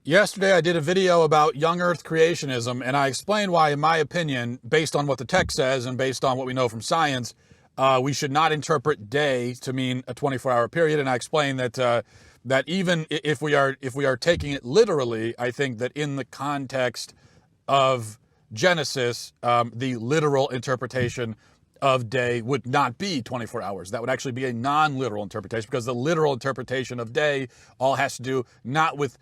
Yesterday I did a video about young earth creationism, and I explained why, in my opinion, based on what the text says and based on what we know from science, we should not interpret day to mean a 24-hour period. And I explained that that even if we are taking it literally, I think that in the context of Genesis, the literal interpretation of day would not be 24 hours. That would actually be a non-literal interpretation, because the literal interpretation of day all has to do not with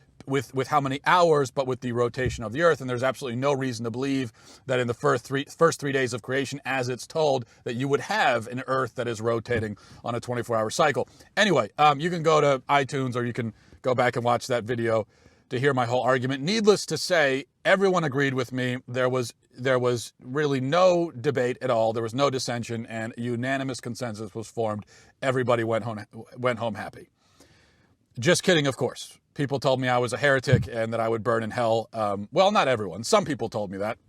how many hours, but with the rotation of the earth. And there's absolutely no reason to believe that in the first three days of creation, as it's told, that you would have an earth that is rotating on a 24-hour cycle. Anyway, you can go to iTunes, or you can go back and watch that video to hear my whole argument. Needless to say, everyone agreed with me. There was really no debate at all. There was no dissension, and unanimous consensus was formed. Everybody went home happy. Just kidding, of course. People told me I was a heretic and that I would burn in hell. Well, not everyone. Some people told me that.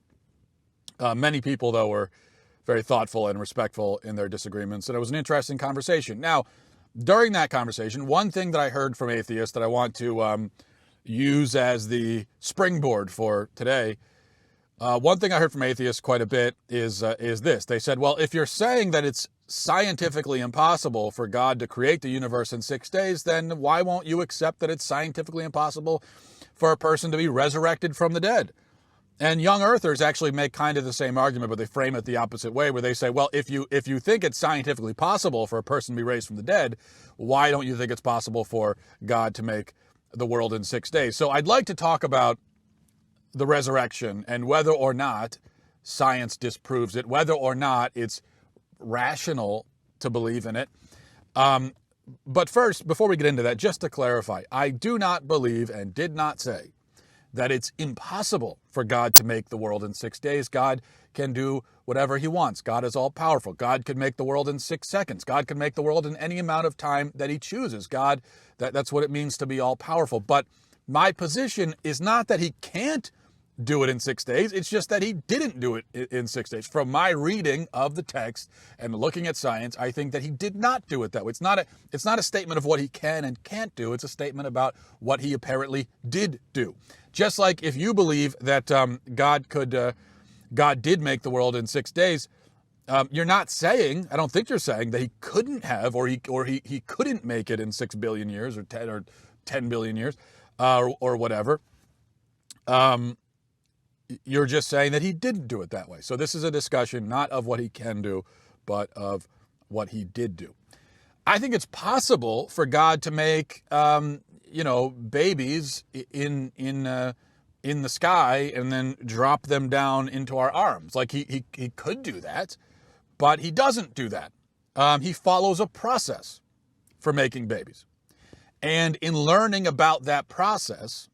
Many people, though, were very thoughtful and respectful in their disagreements, and it was an interesting conversation. Now, during that conversation, one thing that I heard from atheists that I want to use as the springboard for today, one thing I heard from atheists quite a bit is this. They said, well, if you're saying that it's scientifically impossible for God to create the universe in 6 days, then why won't you accept that it's scientifically impossible for a person to be resurrected from the dead? And young earthers actually make kind of the same argument, but they frame it the opposite way, where they say, well, if you think it's scientifically possible for a person to be raised from the dead, why don't you think it's possible for God to make the world in 6 days? So I'd like to talk about the resurrection and whether or not science disproves it, whether or not it's rational to believe in it. But first, before we get into that, just to clarify, I do not believe and did not say that it's impossible for God to make the world in 6 days. God can do whatever he wants. God is all powerful. God could make the world in 6 seconds. God can make the world in any amount of time that he chooses. That's what it means to be all powerful. But my position is not that he can't do it in 6 days. It's just that he didn't do it in 6 days. From my reading of the text and looking at science, I think that he did not do it that way. It's not a statement of what he can and can't do. It's a statement about what he apparently did do. Just like if you believe that God did make the world in 6 days, you're not saying, I don't think you're saying, that he couldn't have, or he couldn't make it in 6 billion years or 10 billion years or whatever. You're just saying that he didn't do it that way. So this is a discussion not of what he can do, but of what he did do. I think it's possible for God to make, babies in the sky and then drop them down into our arms. Like he could do that, but he doesn't do that. He follows a process for making babies. And in learning about that process,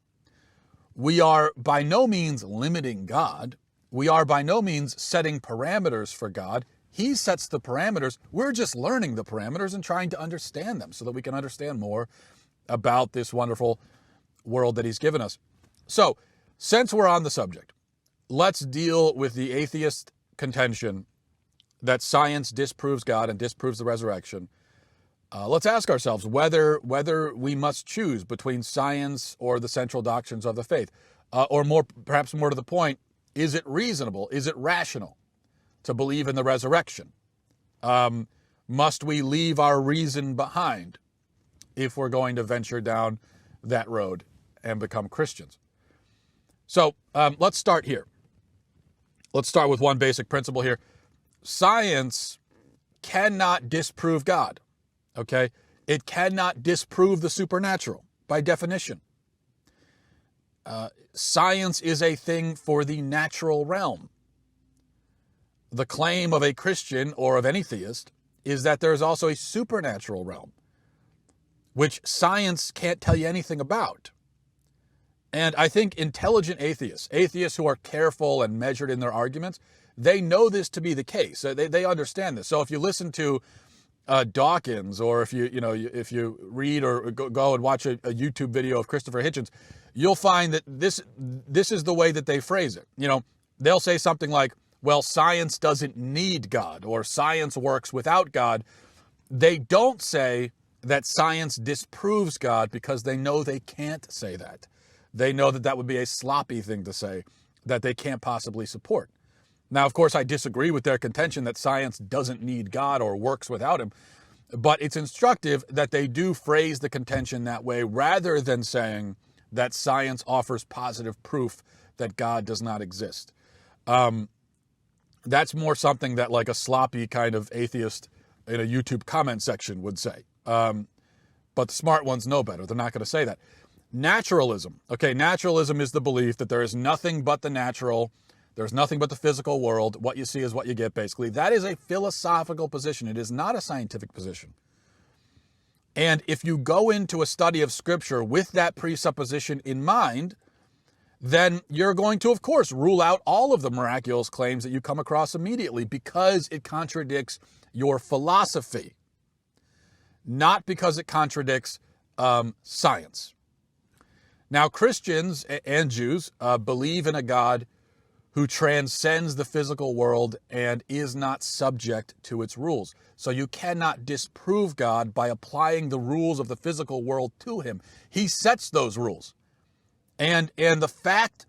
we are by no means limiting God. We are by no means setting parameters for God. He sets the parameters. We're just learning the parameters and trying to understand them so that we can understand more about this wonderful world that he's given us. So, since we're on the subject, let's deal with the atheist contention that science disproves God and disproves the resurrection. Let's ask ourselves whether we must choose between science or the central doctrines of the faith. Or perhaps more to the point, is it reasonable? Is it rational to believe in the resurrection? Must we leave our reason behind if we're going to venture down that road and become Christians? So let's start here. Let's start with one basic principle here. Science cannot disprove God. Okay? It cannot disprove the supernatural by definition. Science is a thing for the natural realm. The claim of a Christian or of any theist is that there is also a supernatural realm, which science can't tell you anything about. And I think intelligent atheists who are careful and measured in their arguments, they know this to be the case. They understand this. So if you listen to Dawkins, or if you read or go and watch a YouTube video of Christopher Hitchens, you'll find that this is the way that they phrase it. They'll say something like, well, science doesn't need God, or science works without God. They don't say that science disproves God, because they know they can't say that. they know that that would be a sloppy thing to say that they can't possibly support. Now, of course, I disagree with their contention that science doesn't need God or works without him, but it's instructive that they do phrase the contention that way rather than saying that science offers positive proof that God does not exist. That's more something that like a sloppy kind of atheist in a YouTube comment section would say. But the smart ones know better. They're not going to say that. Naturalism. Okay, naturalism is the belief that there is nothing but the natural. There's nothing but the physical world. What you see is what you get, basically. That is a philosophical position. It is not a scientific position. And if you go into a study of Scripture with that presupposition in mind, then you're going to, of course, rule out all of the miraculous claims that you come across immediately because it contradicts your philosophy, not because it contradicts science. Now, Christians and Jews believe in a God who transcends the physical world and is not subject to its rules. So you cannot disprove God by applying the rules of the physical world to him. He sets those rules. And the fact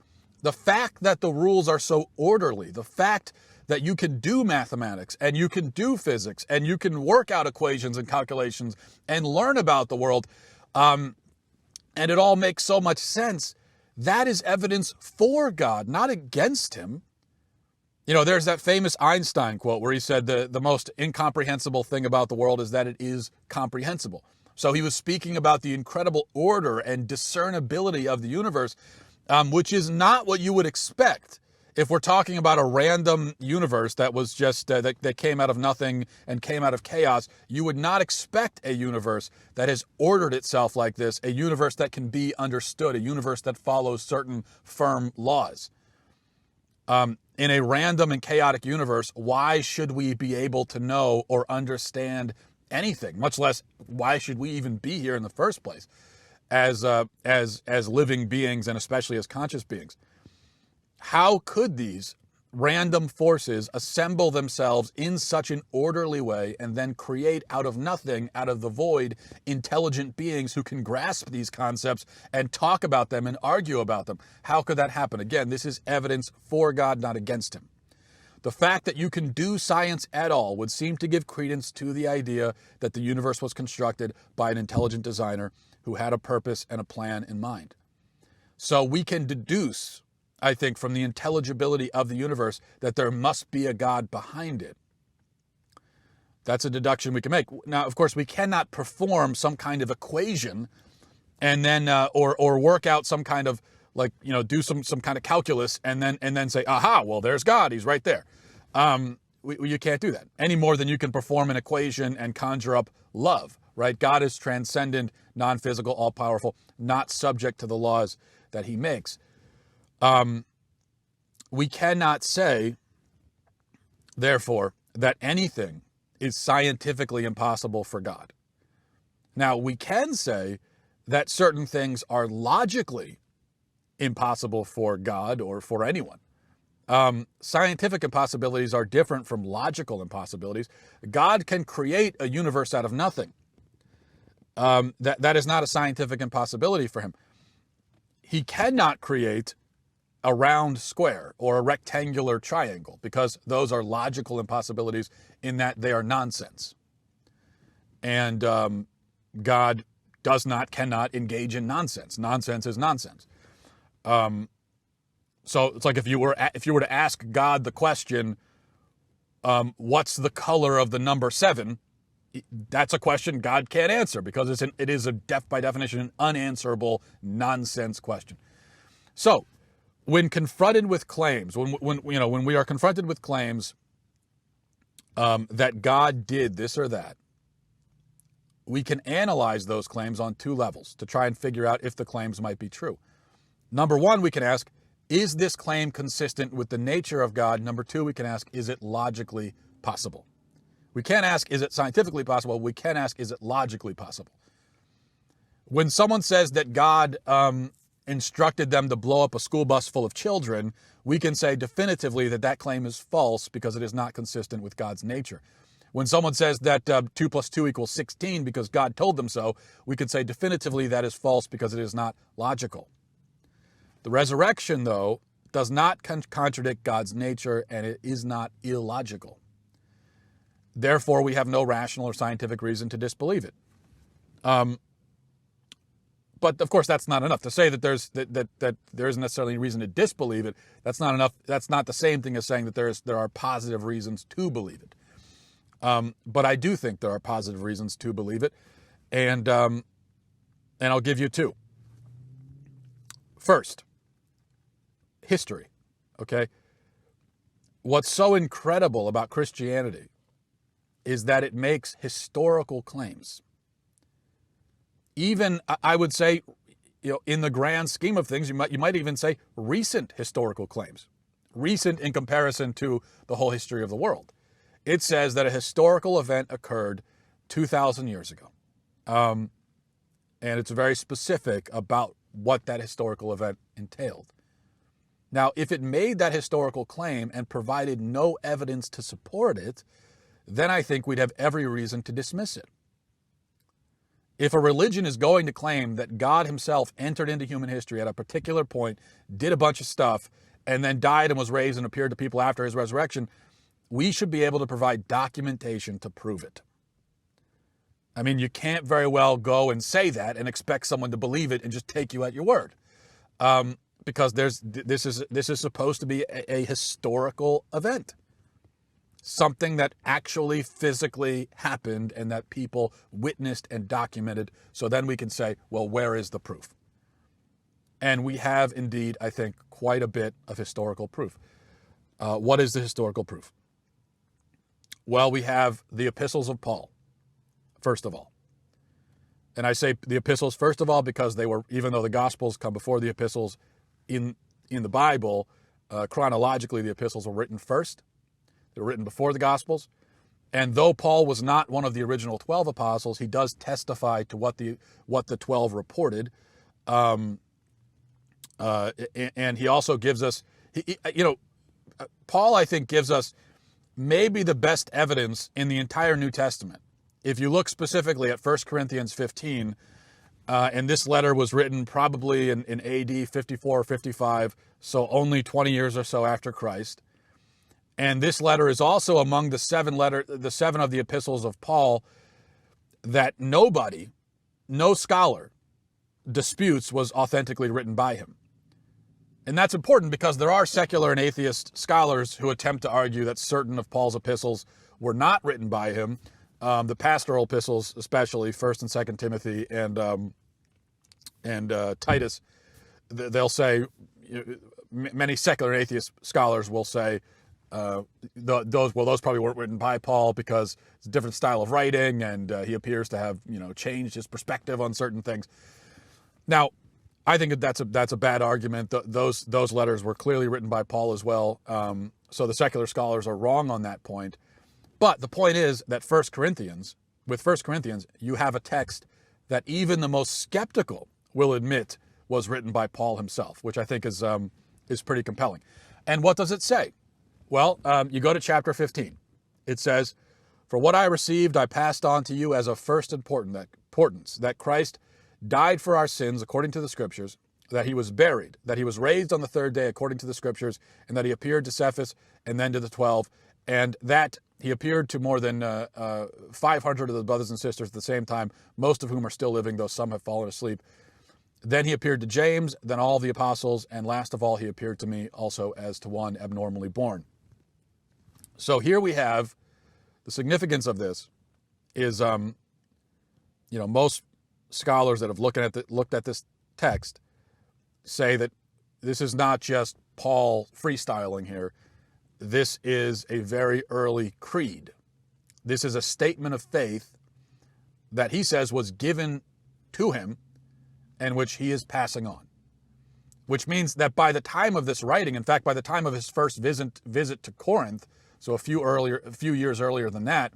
that the rules are so orderly, the fact that you can do mathematics and you can do physics and you can work out equations and calculations and learn about the world, and it all makes so much sense, that is evidence for God, not against him. You know, there's that famous Einstein quote where he said the most incomprehensible thing about the world is that it is comprehensible. So he was speaking about the incredible order and discernibility of the universe, which is not what you would expect if we're talking about a random universe that was just that came out of nothing and came out of chaos. You would not expect a universe that has ordered itself like this, a universe that can be understood, a universe that follows certain firm laws. In a random and chaotic universe, why should we be able to know or understand anything, much less why should we even be here in the first place as living beings and especially as conscious beings? How could these random forces assemble themselves in such an orderly way and then create out of nothing, out of the void, intelligent beings who can grasp these concepts and talk about them and argue about them? How could that happen? Again, this is evidence for God, not against him. The fact that you can do science at all would seem to give credence to the idea that the universe was constructed by an intelligent designer who had a purpose and a plan in mind. So we can deduce, I think, from the intelligibility of the universe that there must be a God behind it. That's a deduction we can make. Now, of course, we cannot perform some kind of equation and then or work out some kind of do some kind of calculus and then say, aha, well, there's God. He's right there. You can't do that any more than you can perform an equation and conjure up love, right? God is transcendent, non-physical, all-powerful, not subject to the laws that he makes. We cannot say, therefore, that anything is scientifically impossible for God. Now, we can say that certain things are logically impossible for God or for anyone. Scientific impossibilities are different from logical impossibilities. God can create a universe out of nothing. That is not a scientific impossibility for him. He cannot create a round square or a rectangular triangle because those are logical impossibilities in that they are nonsense. And God cannot engage in nonsense. Nonsense is nonsense. So it's like if you were to ask God the question, what's the color of the number 7? That's a question God can't answer because it is by definition an unanswerable nonsense question. So when confronted with claims, when we are confronted with claims that God did this or that, we can analyze those claims on two levels to try and figure out if the claims might be true. Number one, we can ask, is this claim consistent with the nature of God? Number two, we can ask, is it logically possible? We can't ask, is it scientifically possible? We can ask, is it logically possible? When someone says that God instructed them to blow up a school bus full of children, we can say definitively that claim is false because it is not consistent with God's nature. When someone says that 2 + 2 = 16 because God told them so, we could say definitively that is false because it is not logical. The resurrection, though, does not contradict God's nature, and it is not illogical. Therefore, we have no rational or scientific reason to disbelieve it. But of course, that's not enough to say that there isn't necessarily a reason to disbelieve it. That's not enough. That's not the same thing as saying that there are positive reasons to believe it. But I do think there are positive reasons to believe it, and I'll give you two. First, history. Okay, what's so incredible about Christianity is that it makes historical claims. Even, I would say, in the grand scheme of things, you might even say recent historical claims, recent in comparison to the whole history of the world. It says that a historical event occurred 2,000 years ago. And it's very specific about what that historical event entailed. Now, if it made that historical claim and provided no evidence to support it, then I think we'd have every reason to dismiss it. If a religion is going to claim that God himself entered into human history at a particular point, did a bunch of stuff, and then died and was raised and appeared to people after his resurrection, we should be able to provide documentation to prove it. I mean, you can't very well go and say that and expect someone to believe it and just take you at your word. Because this is supposed to be a historical event. Something that actually physically happened and that people witnessed and documented. So then we can say, well, where is the proof? And we have indeed, I think, quite a bit of historical proof. What is the historical proof? Well, we have the epistles of Paul, first of all. And I say the epistles, first of all, because they were, even though the Gospels come before the epistles in the Bible, chronologically, the epistles were written first. They were written before the Gospels. And though Paul was not one of the original 12 apostles, he does testify to what the 12 reported. And he also gives us, Paul, I think, gives us maybe the best evidence in the entire New Testament. If you look specifically at 1 Corinthians 15, and this letter was written probably in AD 54 or 55, so only 20 years or so after Christ. And this letter is also among the seven of the epistles of Paul that no scholar disputes was authentically written by him. And that's important because there are secular and atheist scholars who attempt to argue that certain of Paul's epistles were not written by him. The pastoral epistles, especially 1st and 2nd Timothy and Titus, they'll say, many secular and atheist scholars will say, those probably weren't written by Paul because it's a different style of writing and he appears to have, changed his perspective on certain things. Now, I think that's a bad argument. Those letters were clearly written by Paul as well. So the secular scholars are wrong on that point. But the point is that with 1 Corinthians, you have a text that even the most skeptical will admit was written by Paul himself, which I think is pretty compelling. And what does it say? Well, you go to chapter 15. It says, "For what I received, I passed on to you as of first importance, that Christ died for our sins according to the Scriptures, that he was buried, that he was raised on the third day according to the Scriptures, and that he appeared to Cephas and then to the 12, and that he appeared to more than 500 of the brothers and sisters at the same time, most of whom are still living, though some have fallen asleep. Then he appeared to James, then all the apostles, and last of all, he appeared to me also as to one abnormally born." So here we have the significance of this is, most scholars that have looked at this text say that this is not just Paul freestyling here. This is a very early creed. This is a statement of faith that he says was given to him and which he is passing on. Which means that by the time of this writing, in fact, by the time of his first visit to Corinth, so a few years earlier than that,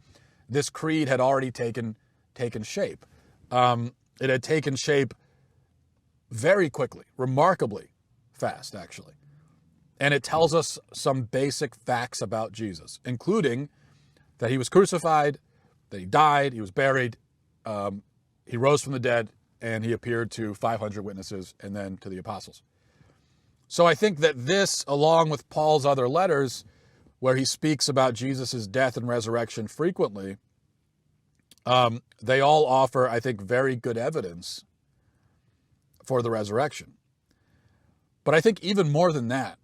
this creed had already taken shape. It had taken shape very quickly, remarkably fast, actually. And it tells us some basic facts about Jesus, including that he was crucified, that he died, he was buried, he rose from the dead, and he appeared to 500 witnesses and then to the apostles. So I think that this, along with Paul's other letters, where he speaks about Jesus' death and resurrection frequently, they all offer, I think, very good evidence for the resurrection. But I think even more than that,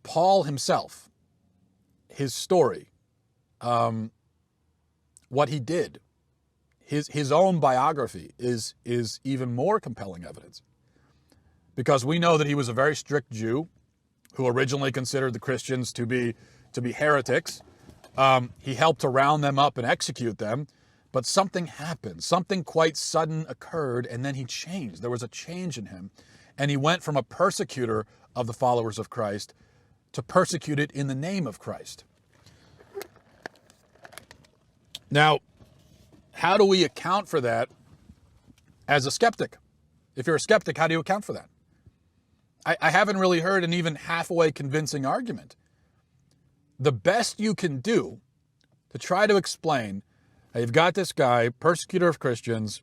Paul himself, his story, what he did, his own biography is even more compelling evidence. Because we know that he was a very strict Jew who originally considered the Christians to be heretics. He helped to round them up and execute them. But something happened. Something quite sudden occurred, and then he changed. There was a change in him. And he went from a persecutor of the followers of Christ to persecuted in the name of Christ. Now, how do we account for that as a skeptic? If you're a skeptic, how do you account for that? I haven't really heard an even halfway convincing argument. The best you can do to try to explain, you've got this guy, persecutor of Christians,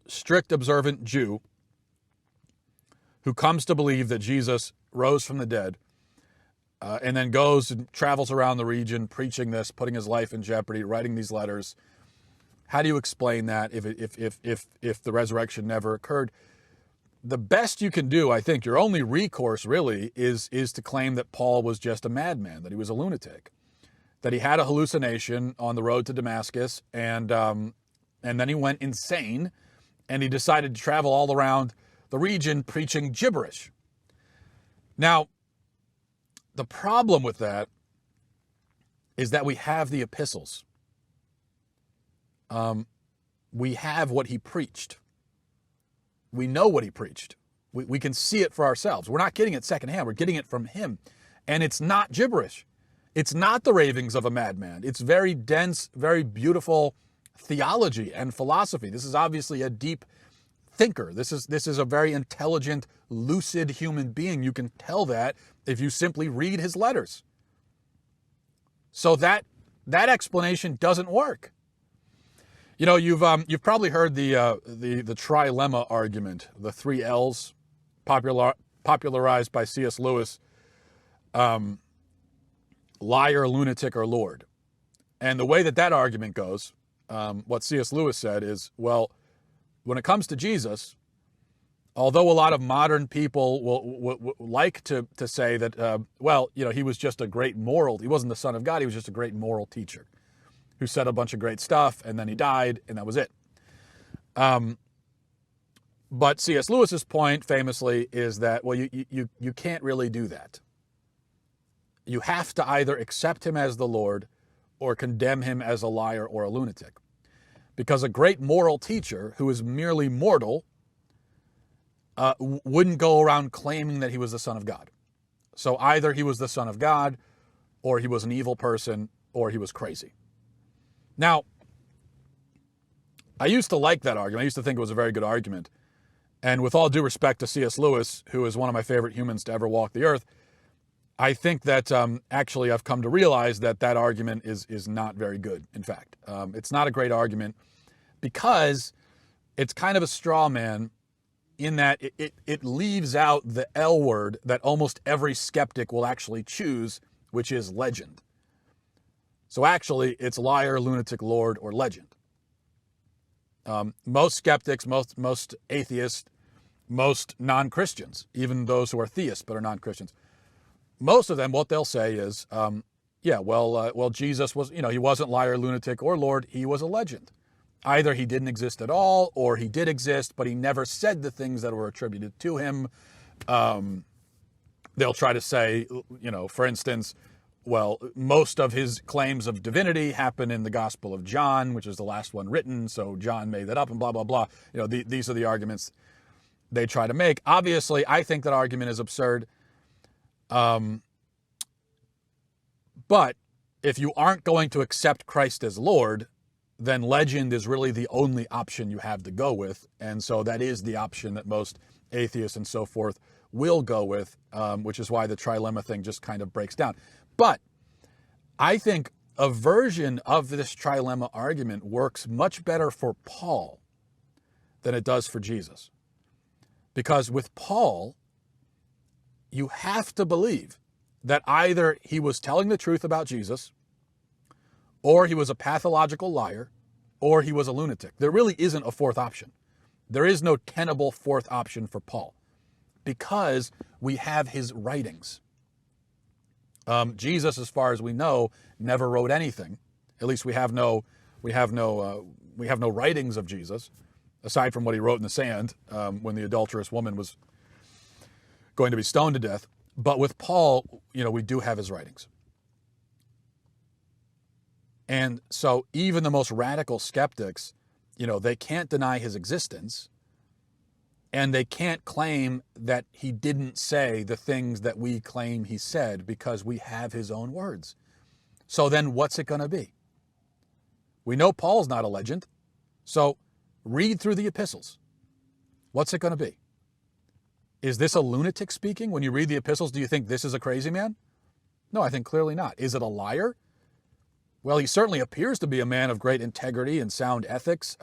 strict observant Jew, who comes to believe that Jesus rose from the dead, and then goes and travels around the region preaching this, putting his life in jeopardy, writing these letters. How do you explain that if the resurrection never occurred? The best you can do, I think, your only recourse really is to claim that Paul was just a madman, that he was a lunatic, that he had a hallucination on the road to Damascus, and then he went insane, and he decided to travel all around the region preaching gibberish. Now, the problem with that is that we have the epistles. We have what he preached. We know what he preached. We can see it for ourselves. We're not getting it secondhand. We're getting it from him. And it's not gibberish. It's not the ravings of a madman. It's very dense, very beautiful theology and philosophy. This is obviously a deep thinker. This is a very intelligent, lucid human being. You can tell that if you simply read his letters. So that explanation doesn't work. You know, you've probably heard the trilemma argument, the 3 L's, popularized by C.S. Lewis, liar, lunatic, or Lord. And the way that argument goes, what C.S. Lewis said is, well, when it comes to Jesus, although a lot of modern people will like to say that, well, you know, he was just a great moral, he wasn't the Son of God, he was just a great moral teacher who said a bunch of great stuff, and then he died, and that was it. But C.S. Lewis's point, famously, is that, well, you can't really do that. You have to either accept him as the Lord or condemn him as a liar or a lunatic. Because a great moral teacher who is merely mortal wouldn't go around claiming that he was the Son of God. So either he was the Son of God, or he was an evil person, or he was crazy. Now, I used to like that argument. I used to think it was a very good argument. And with all due respect to C.S. Lewis, who is one of my favorite humans to ever walk the earth, I think that actually I've come to realize that argument is not very good, in fact. It's not a great argument because it's kind of a straw man in that it leaves out the L word that almost every skeptic will actually choose, which is legend. So actually, it's liar, lunatic, Lord, or legend. Most skeptics, most atheists, most non-Christians, even those who are theists but are non-Christians, most of them, what they'll say is, well, Jesus was, he wasn't liar, lunatic, or Lord. He was a legend. Either he didn't exist at all, or he did exist, but he never said the things that were attributed to him. They'll try to say, for instance, well, most of his claims of divinity happen in the Gospel of John, which is the last one written, so John made that up and blah, blah, blah. These are the arguments they try to make. Obviously, I think that argument is absurd. But if you aren't going to accept Christ as Lord, then legend is really the only option you have to go with. And so that is the option that most atheists and so forth will go with, which is why the trilemma thing just kind of breaks down. But I think a version of this trilemma argument works much better for Paul than it does for Jesus. Because with Paul, you have to believe that either he was telling the truth about Jesus, or he was a pathological liar, or he was a lunatic. There really isn't a fourth option. There is no tenable fourth option for Paul, because we have his writings. Jesus, as far as we know, never wrote anything. At least we have no writings of Jesus, aside from what he wrote in the sand when the adulterous woman was going to be stoned to death. But with Paul, we do have his writings. And so even the most radical skeptics, they can't deny his existence, and they can't claim that he didn't say the things that we claim he said, because we have his own words. So then what's it going to be? We know Paul's not a legend. So read through the epistles. What's it going to be? Is this a lunatic speaking? When you read the epistles, do you think this is a crazy man? No, I think clearly not. Is it a liar? Well, he certainly appears to be a man of great integrity and sound ethics.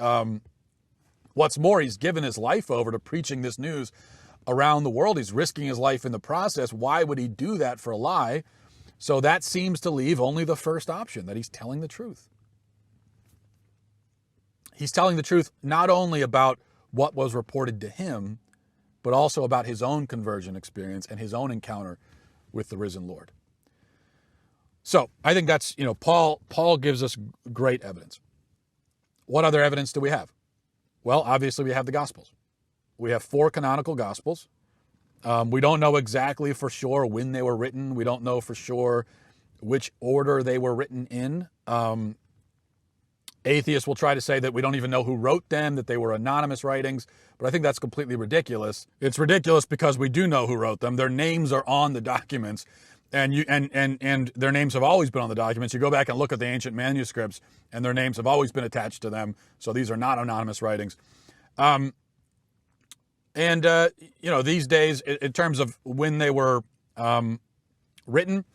What's more, he's given his life over to preaching this news around the world. He's risking his life in the process. Why would he do that for a lie? So that seems to leave only the first option, that he's telling the truth. He's telling the truth not only about what was reported to him, but also about his own conversion experience and his own encounter with the risen Lord. So I think that's, Paul gives us great evidence. What other evidence do we have? Well, obviously we have the Gospels. We have 4 canonical Gospels. We don't know exactly for sure when they were written. We don't know for sure which order they were written in. Atheists will try to say that we don't even know who wrote them, that they were anonymous writings, but I think that's completely ridiculous. It's ridiculous because we do know who wrote them. Their names are on the documents, and their names have always been on the documents. You go back and look at the ancient manuscripts, and their names have always been attached to them. So these are not anonymous writings. These days, in terms of when they were written,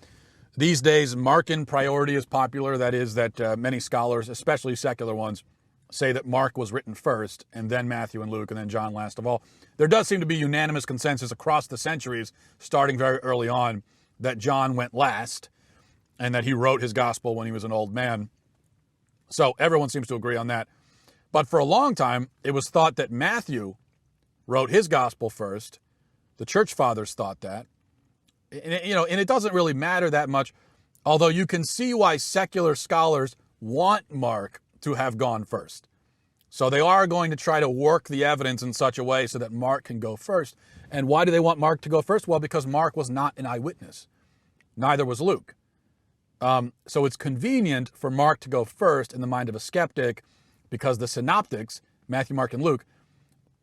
these days, Markan priority is popular. That is, that many scholars, especially secular ones, say that Mark was written first, and then Matthew and Luke, and then John last of all. There does seem to be unanimous consensus across the centuries, starting very early on, that John went last, and that he wrote his gospel when he was an old man. So everyone seems to agree on that. But for a long time, it was thought that Matthew wrote his gospel first. The church fathers thought that. And it doesn't really matter that much, although you can see why secular scholars want Mark to have gone first. So they are going to try to work the evidence in such a way so that Mark can go first. And why do they want Mark to go first? Well, because Mark was not an eyewitness. Neither was Luke. So it's convenient for Mark to go first in the mind of a skeptic, because the synoptics, Matthew, Mark, and Luke,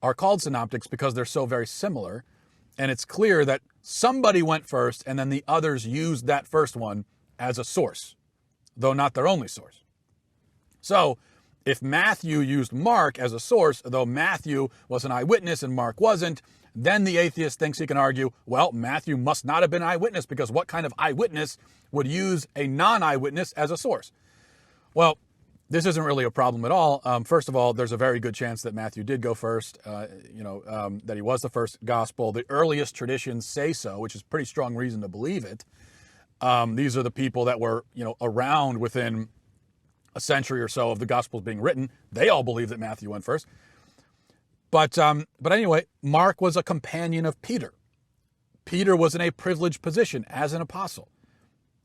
are called synoptics because they're so very similar. And it's clear that somebody went first, and then the others used that first one as a source, though not their only source. So if Matthew used Mark as a source, though Matthew was an eyewitness and Mark wasn't, then the atheist thinks he can argue, well, Matthew must not have been an eyewitness, because what kind of eyewitness would use a non-eyewitness as a source? Well, this isn't really a problem at all. First of all, there's a very good chance that Matthew did go first, that he was the first gospel. The earliest traditions say so, which is pretty strong reason to believe it. These are the people that were, around within a century or so of the Gospels being written. They all believe that Matthew went first. But anyway, Mark was a companion of Peter. Peter was in a privileged position as an apostle.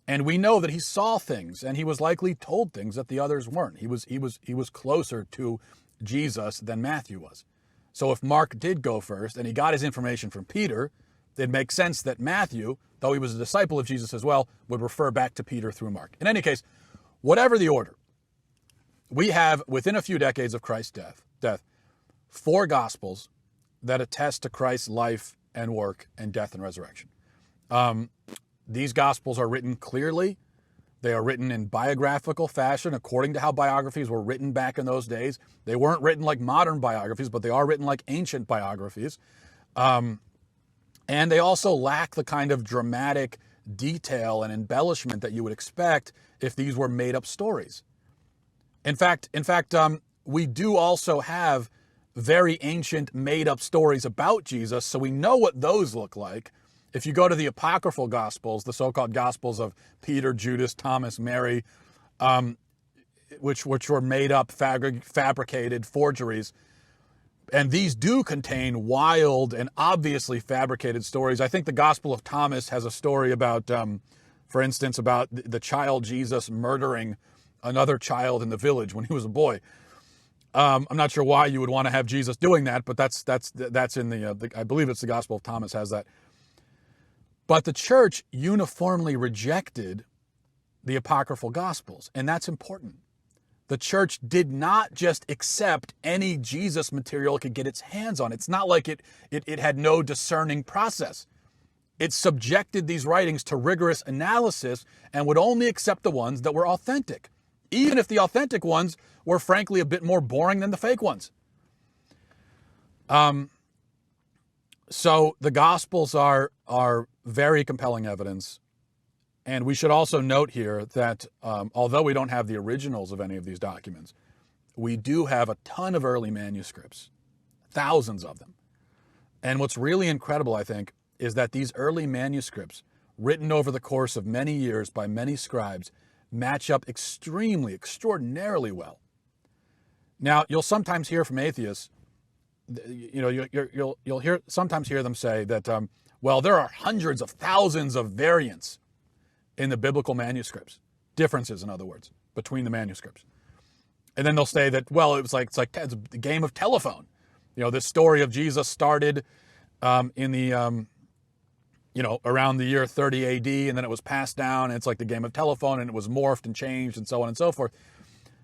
And we know that he saw things, and he was likely told things that the others weren't. He was closer to Jesus than Matthew was. So if Mark did go first, and he got his information from Peter, it makes sense that Matthew, though he was a disciple of Jesus as well, would refer back to Peter through Mark. In any case, whatever the order, we have, within a few decades of Christ's death, 4 Gospels that attest to Christ's life and work and death and resurrection. These Gospels are written clearly. They are written in biographical fashion, according to how biographies were written back in those days. They weren't written like modern biographies, but they are written like ancient biographies. And they also lack the kind of dramatic detail and embellishment that you would expect if these were made-up stories. In fact, we do also have very ancient made-up stories about Jesus, so we know what those look like. If you go to the Apocryphal Gospels, the so-called Gospels of Peter, Judas, Thomas, Mary, which were made up, fabricated forgeries, and these do contain wild and obviously fabricated stories. I think the Gospel of Thomas has a story about, for instance, about the child Jesus murdering another child in the village when he was a boy. I'm not sure why you would want to have Jesus doing that, but that's in the I believe it's the Gospel of Thomas has that. But the church uniformly rejected the Apocryphal Gospels, and that's important. The church did not just accept any Jesus material it could get its hands on. It's not like it had no discerning process. It subjected these writings to rigorous analysis and would only accept the ones that were authentic, even if the authentic ones were frankly a bit more boring than the fake ones. So the Gospels are very compelling evidence. And we should also note here that although we don't have the originals of any of these documents, we do have a ton of early manuscripts, thousands of them. And what's really incredible, I think, is that these early manuscripts, written over the course of many years by many scribes, match up extraordinarily well. Now, you'll sometimes hear from atheists, you'll sometimes hear them say that, well, there are hundreds of thousands of variants in the biblical manuscripts, differences, in other words, between the manuscripts. And then they'll say that, well, it's like the game of telephone. This story of Jesus started in the, around the year 30 AD, and then it was passed down, and it's like the game of telephone, and it was morphed and changed and so on and so forth.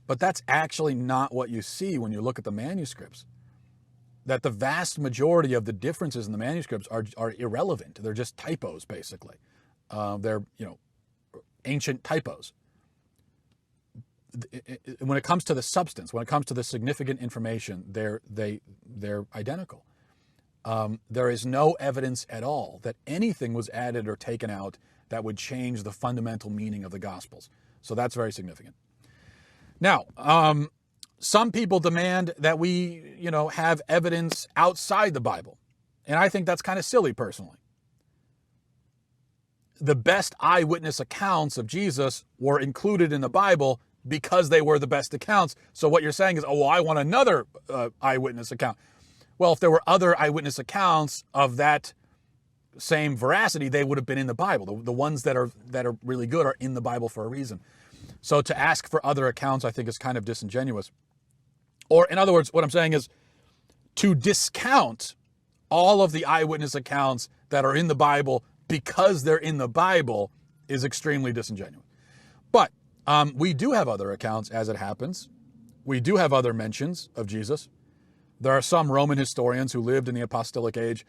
But that's actually not what you see when you look at the manuscripts. That the vast majority of the differences in the manuscripts are irrelevant. They're just typos, basically. They're, ancient typos. When it comes to the substance, when it comes to the significant information, they're identical. There is no evidence at all that anything was added or taken out that would change the fundamental meaning of the Gospels. So that's very significant. Now, some people demand that we, have evidence outside the Bible. And I think that's kind of silly, personally. The best eyewitness accounts of Jesus were included in the Bible because they were the best accounts. So what you're saying is, oh, well, I want another eyewitness account. Well, if there were other eyewitness accounts of that same veracity, they would have been in the Bible. The ones that are really good are in the Bible for a reason. So to ask for other accounts, I think, is kind of disingenuous. Or, in other words, what I'm saying is to discount all of the eyewitness accounts that are in the Bible because they're in the Bible is extremely disingenuous. But we do have other accounts, as it happens. We do have other mentions of Jesus. There are some Roman historians who lived in the apostolic age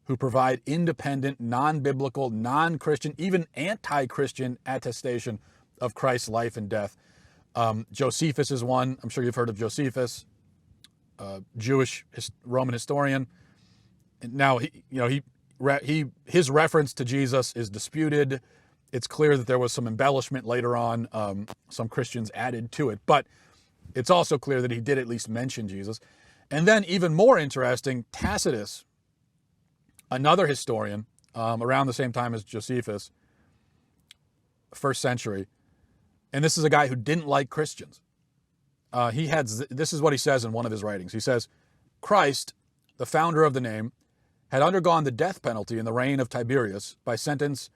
who provide independent, non-biblical, non-Christian, even anti-Christian attestation of Christ's life and death. Josephus is one. I'm sure you've heard of Josephus, Jewish Roman historian. Now, his reference to Jesus is disputed. It's clear that there was some embellishment later on. Some Christians added to it, but it's also clear that he did at least mention Jesus. And then, even more interesting, Tacitus, another historian, around the same time as Josephus, 1st century, and this is a guy who didn't like Christians. This is what he says in one of his writings. He says, Christ, the founder of the name, had undergone the death penalty in the reign of Tiberius by sentence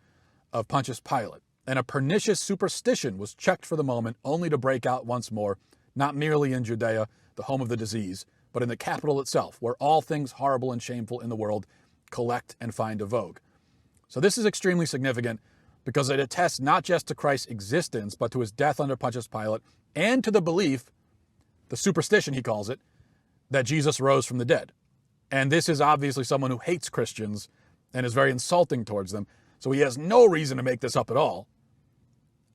of Pontius Pilate, and a pernicious superstition was checked for the moment, only to break out once more, not merely in Judea, the home of the disease, but in the capital itself, where all things horrible and shameful in the world collect and find a vogue. So this is extremely significant because it attests not just to Christ's existence, but to his death under Pontius Pilate, and to the belief, the superstition he calls it, that Jesus rose from the dead. And this is obviously someone who hates Christians and is very insulting towards them. So he has no reason to make this up at all.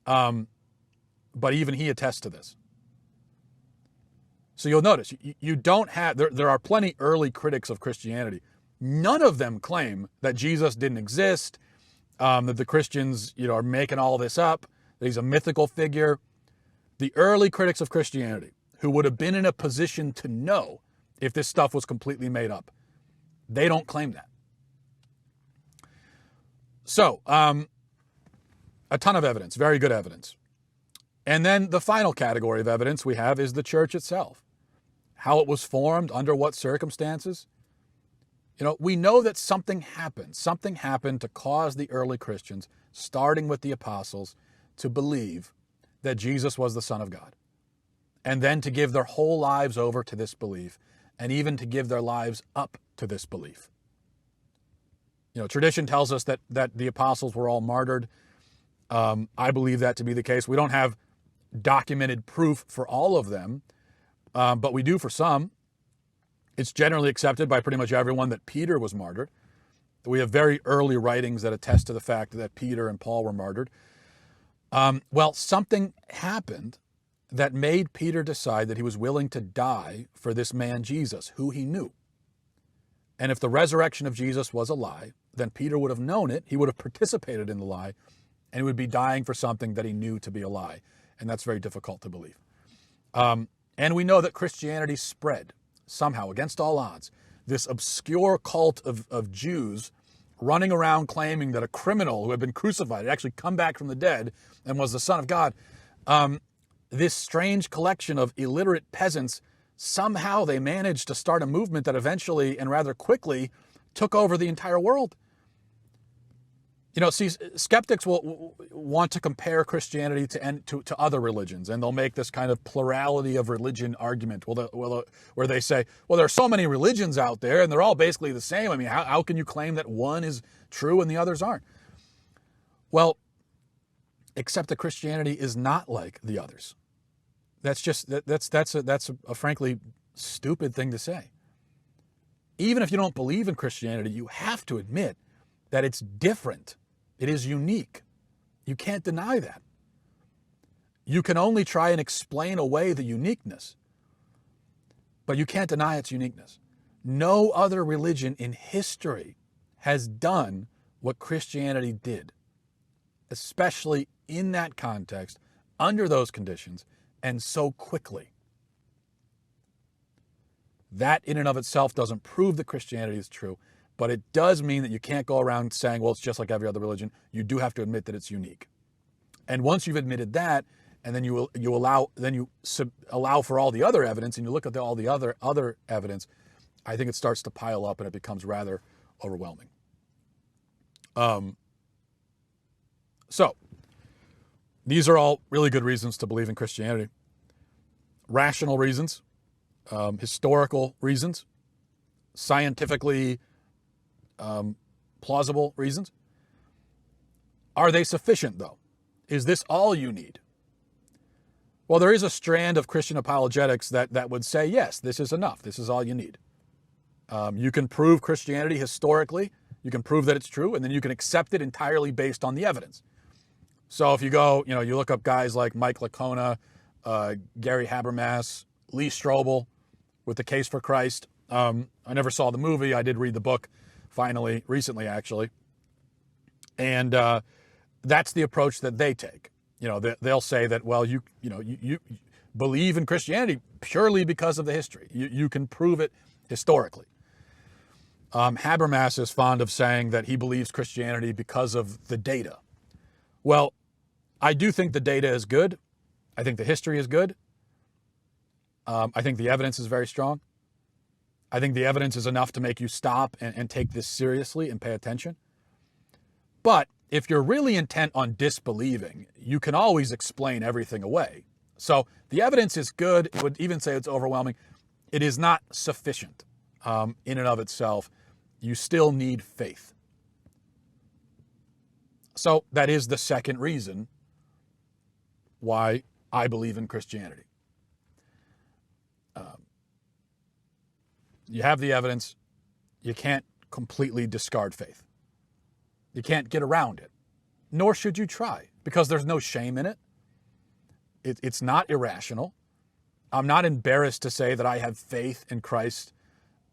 But even he attests to this. So you'll notice, you don't have, there are plenty early critics of Christianity. None of them claim that Jesus didn't exist, that the Christians, are making all this up, that he's a mythical figure. The early critics of Christianity, who would have been in a position to know if this stuff was completely made up, they don't claim that. So, a ton of evidence, very good evidence. And then the final category of evidence we have is the church itself. How it was formed, under what circumstances. We know that something happened. Something happened to cause the early Christians, starting with the apostles, to believe that Jesus was the Son of God. And then to give their whole lives over to this belief, and even to give their lives up to this belief. Tradition tells us that the apostles were all martyred. I believe that to be the case. We don't have documented proof for all of them, but we do for some. It's generally accepted by pretty much everyone that Peter was martyred. We have very early writings that attest to the fact that Peter and Paul were martyred. Well, something happened that made Peter decide that he was willing to die for this man Jesus, who he knew. And if the resurrection of Jesus was a lie, then Peter would have known it, he would have participated in the lie, and he would be dying for something that he knew to be a lie. And that's very difficult to believe. And we know that Christianity spread somehow, against all odds. This obscure cult of Jews running around claiming that a criminal who had been crucified had actually come back from the dead and was the Son of God. This strange collection of illiterate peasants, somehow they managed to start a movement that eventually and rather quickly took over the entire world. See, skeptics will want to compare Christianity to other religions, and they'll make this kind of plurality of religion argument, where they say, well, there are so many religions out there, and they're all basically the same. I mean, how can you claim that one is true and the others aren't? Well, except that Christianity is not like the others. That's a frankly stupid thing to say. Even if you don't believe in Christianity, you have to admit that it's different. It is unique. You can't deny that. You can only try and explain away the uniqueness, but you can't deny its uniqueness. No other religion in history has done what Christianity did, especially in that context, under those conditions, and so quickly. That in and of itself doesn't prove that Christianity is true, but it does mean that you can't go around saying, well, it's just like every other religion. You do have to admit that it's unique. And once you've admitted that, and then you allow for all the other evidence, and you look at all the other evidence, I think it starts to pile up and it becomes rather overwhelming. So these are all really good reasons to believe in Christianity. Rational reasons, historical reasons, scientifically plausible reasons. Are they sufficient, though? Is this all you need? Well, there is a strand of Christian apologetics that would say, yes, this is enough. This is all you need. You can prove Christianity historically. You can prove that it's true, and then you can accept it entirely based on the evidence. So if you go, you look up guys like Mike Licona, Gary Habermas, Lee Strobel with The Case for Christ. I never saw the movie. I did read the book recently actually. And that's the approach that they take. They'll say that, well, you believe in Christianity purely because of the history. You can prove it historically. Habermas is fond of saying that he believes Christianity because of the data. Well, I do think the data is good. I think the history is good. I think the evidence is very strong. I think the evidence is enough to make you stop and take this seriously and pay attention. But if you're really intent on disbelieving, you can always explain everything away. So the evidence is good. I would even say it's overwhelming. It is not sufficient in and of itself. You still need faith. So that is the second reason why I believe in Christianity. You have the evidence. You can't completely discard faith. You can't get around it. Nor should you try, because there's no shame in it. It's not irrational. I'm not embarrassed to say that I have faith in Christ's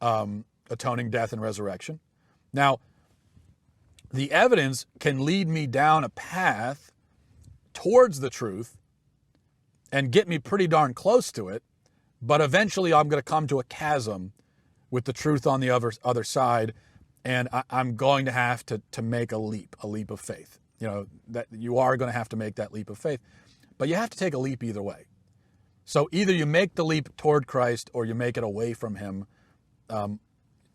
atoning death and resurrection. Now, the evidence can lead me down a path towards the truth and get me pretty darn close to it, but eventually I'm going to come to a chasm with the truth on the other side, And I'm going to have to make a leap of faith. You know, that you are going to have to make that leap of faith. But you have to take a leap either way. So either you make the leap toward Christ or you make it away from him.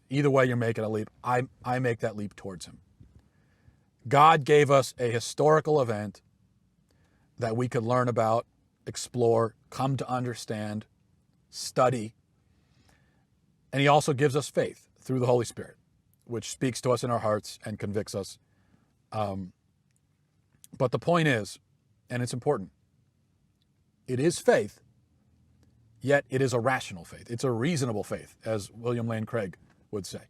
Either way, you're making a leap. I make that leap towards him. God gave us a historical event that we could learn about, explore, come to understand, study. And he also gives us faith through the Holy Spirit, which speaks to us in our hearts and convicts us. But the point is, and it's important, it is faith, yet it is a rational faith. It's a reasonable faith, as William Lane Craig would say.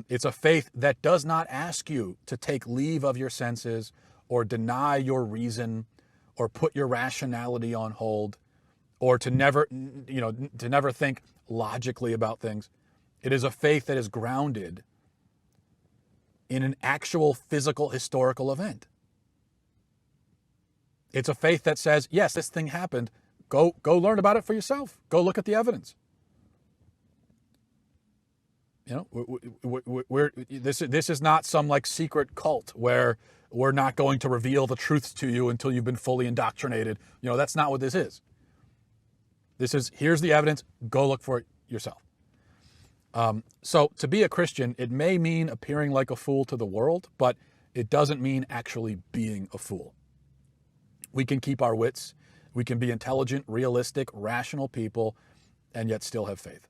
It's a faith that does not ask you to take leave of your senses or deny your reason or put your rationality on hold or to never think logically about things. It is a faith that is grounded in an actual physical historical event. It's a faith that says, yes, this thing happened. Go learn about it for yourself. Go look at the evidence. You know, this is not some like secret cult where we're not going to reveal the truths to you until you've been fully indoctrinated. You know, that's not what this is. This is, here's the evidence. Go look for it yourself. So to be a Christian, it may mean appearing like a fool to the world, but it doesn't mean actually being a fool. We can keep our wits. We can be intelligent, realistic, rational people, and yet still have faith.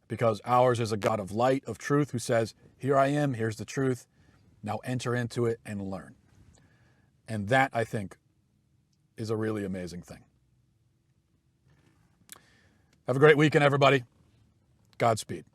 Because ours is a God of light, of truth, who says, here I am, here's the truth. Now enter into it and learn. And that, I think, is a really amazing thing. Have a great weekend, everybody. Godspeed.